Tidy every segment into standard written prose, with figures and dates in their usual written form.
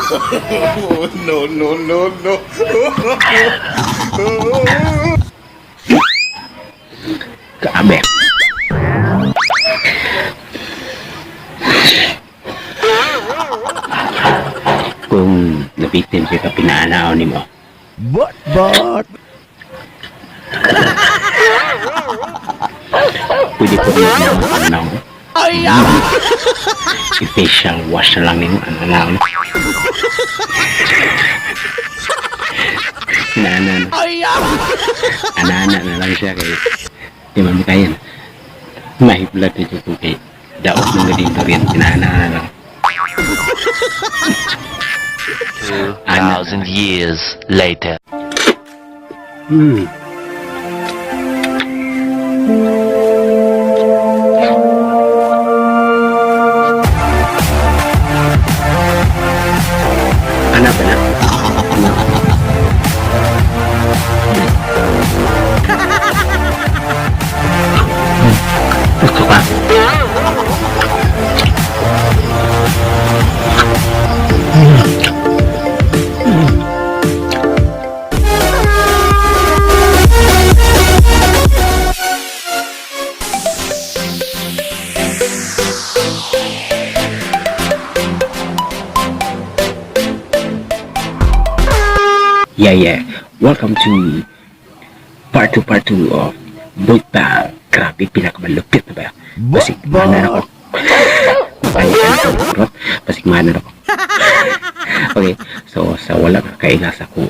No, no, no, no. Grabe. Kung nabitin siya ka pinaanaw ni mo. But. Pwede ko rin yung anaw. I-facial wash na lang yung anaw. Ana-ana na lang siya kay di man kaya na. May blood dito ko kay daot ng dito rin kinana na lang. 2,000 years later. Anak ba na? Gusto ka? Yeah. Welcome to part 2 of Mukbang. Grabe, pinakamalupit na ba? Basig mana na ako. Basig mana na ako. Okay, so sa wala kailas ako,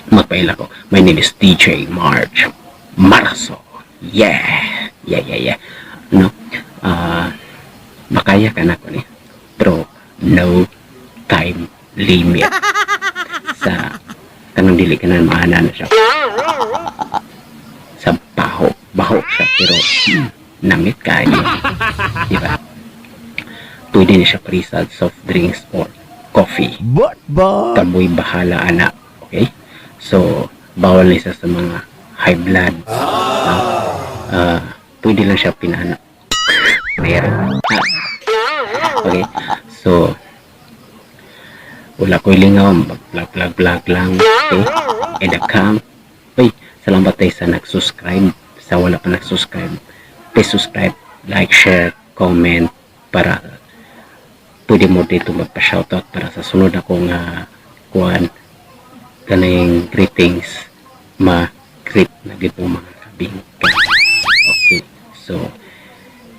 magpaila ko. My name is DJ March Marzo. Yeah. No? Makaya ka na ko ni. Pero no time limit. Sa kanang dili ka na maana na siya. Sa baho siya, pero namit kayo. Diba? Pwede na siya pre-salt soft drinks or coffee. But. Kamoy bahala, anak. Okay? So, bawal na siya sa mga high blood. Pwede lang siya pinana. Meron. Okay? So, wala ko'y lingaw, mag-vlog lang. Okay? Edakam. Uy, salamat tayo sa nag-subscribe. Sa wala pa nag-subscribe, please subscribe, like, share, comment, para pwede mo dito magpa-shoutout para sa sunod akong kuhan kanayang greetings ma-greet na gito mga kabingka. Okay, so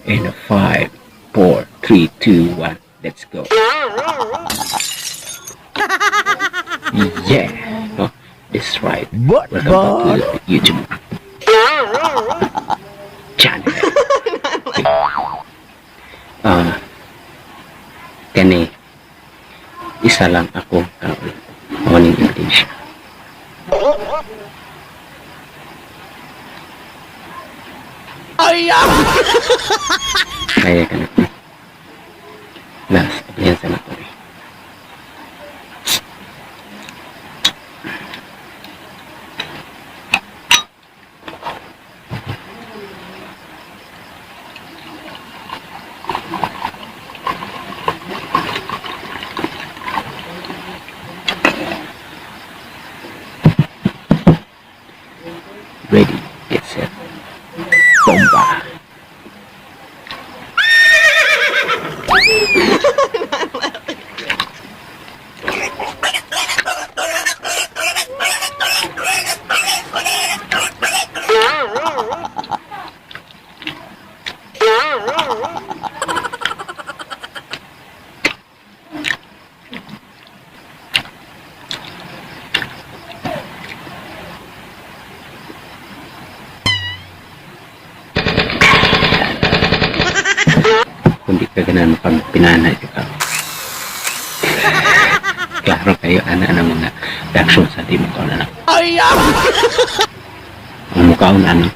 in 5, 4, 3, 2, 1, let's go. Yeah, no, that's right. But. Welcome back to YouTube channel. Kani isa lang ako morning invitation. Kaya ka na ko. Last, applianza na ko. Ready, get set, bomba. Kundi kaganan pag pinanay ka. Klaro kayo, ana ng mga reaction sa di mo ka na. Ang mukha ko na ano.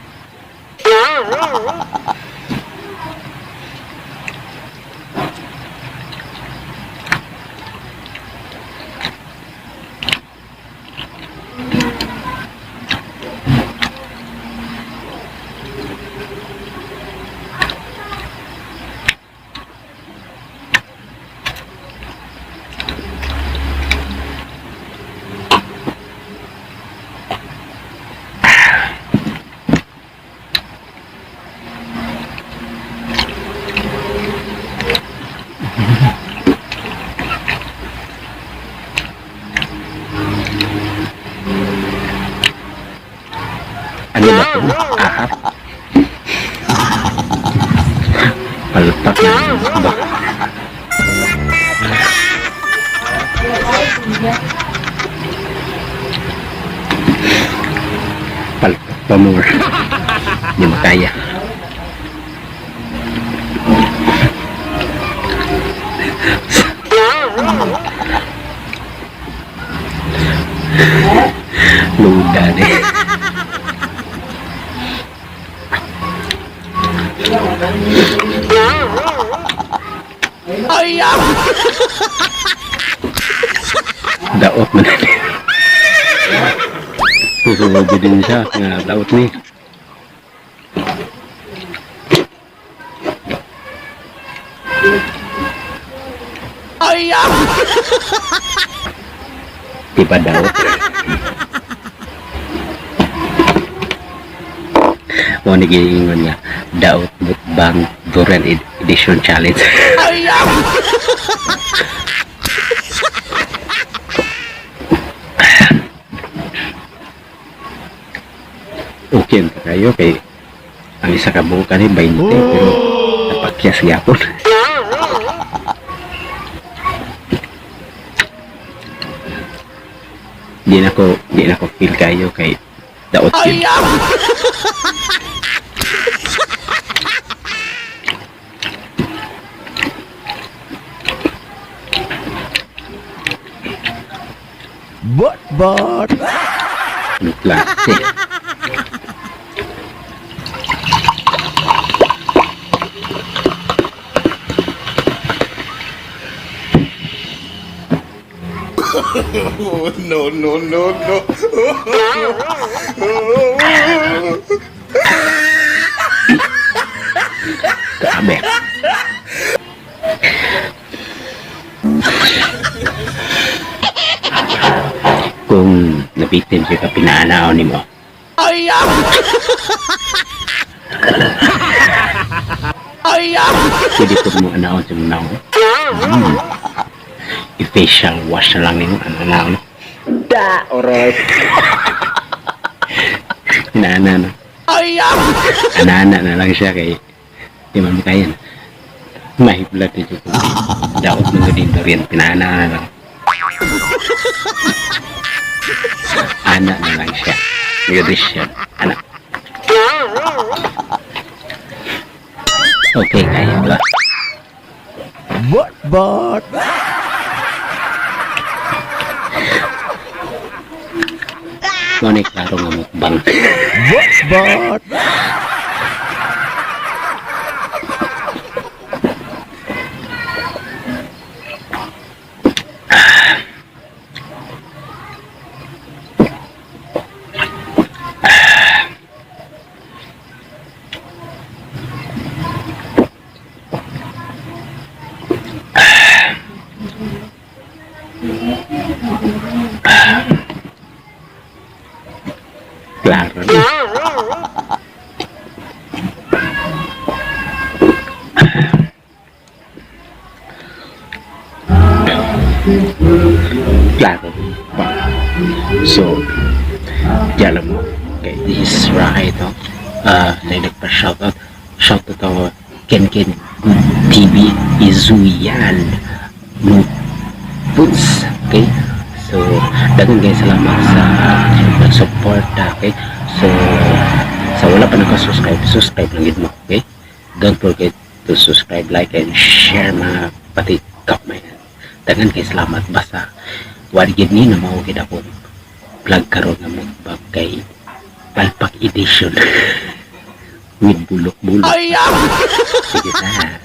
Di ba ito? Ahap. Palpak na. Ba? Palpak pa more. Di makaya. Luda deh. Ayam! Daot man natin. Susulobo din siya nga daot ni. Ayam! Di ba daot? Mo nagiingon nga daot mukbang Duran Edition Challenge. Ayam! Okay na kayo kay ang isa ka buka ni 20 pero napakyas gyapon. Di na ko feel kayo kay daot yun. Ayam! But. Ano klase? No, no, no, no. Grabe. Kung nabitin siya ka pinaanaw ni mo, Ayam! Ayam! pwede ko mo anaon sa mga naon. I-facial wash na lang nimo ano naon. Da, oros. Inaana na. Ayam! Anana na lang siya kay di man kaya na. Mahiblat ito ko. Daot mo dito rin. Pinaana na lang. Ana na lang siya. Musician. Anak. Okay, kaya ba? But. Ngunit klaro nga mukbang. But. Klaro. Klaro. So, diyan mo. Okay, this is right, no? Nagpa-shoutout. Shoutout ako Ken Good TV Izuyan no Puts. Okay? So, dagang guys, salamat sa nag-support. Okay? So, sa wala pa naka-subscribe, subscribe lang yun mo. Okay? Don't forget to subscribe, like, and share mga pati comment. Dagang guys, salamat. Basta, warigid ni na mawagid ako vlog karon nga mukbang kay Palpak Edition with bulok-bulok. Ayam! Sige na.